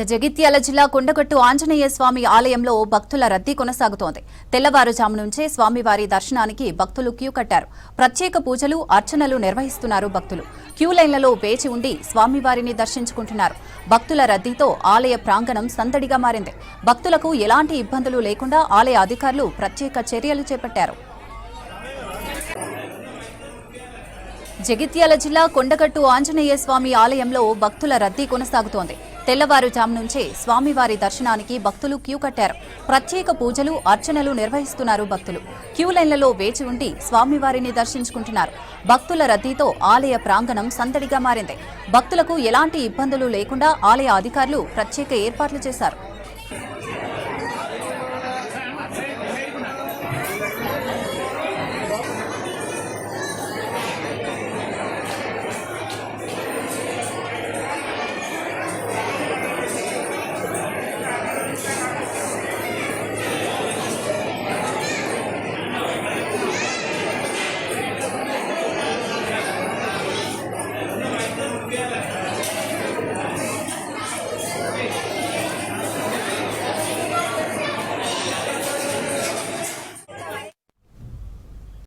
జగిత్యాల జిల్లా కొండగట్టు ఆంజనేయ స్వామి ఆలయంలో భక్తుల రద్దీ కొనసాగుతోంది. తెల్లవారుజాము నుంచే స్వామివారి దర్శనానికి భక్తులు క్యూ కట్టారు. ప్రత్యేక పూజలు, అర్చనలు నిర్వహిస్తున్నారు భక్తులు. క్యూ లైన్లలో వేచి ఉండి స్వామివారిని దర్శించుకుంటున్నారు. భక్తుల రద్దీతో ఆలయ ప్రాంగణం సందడిగా మారింది. భక్తులకు ఎలాంటి ఇబ్బందులు లేకుండా ఆలయ అధికారులు ప్రత్యేక చర్యలు చేపట్టారు. జగిత్యాల జిల్లా కొండగట్టు ఆంజనేయ స్వామి ఆలయంలో భక్తుల రద్దీ కొనసాగుతోంది. తెల్లవారుజాము నుంచే స్వామివారి దర్శనానికి భక్తులు క్యూ కట్టారు. ప్రత్యేక పూజలు, అర్చనలు నిర్వహిస్తున్నారు భక్తులు. క్యూ లైన్లలో వేచి ఉండి స్వామివారిని దర్శించుకుంటున్నారు. భక్తుల రద్దీతో ఆలయ ప్రాంగణం సందడిగా మారింది. భక్తులకు ఎలాంటి ఇబ్బందులు లేకుండా ఆలయ అధికారులు ప్రత్యేక ఏర్పాట్లు చేశారు.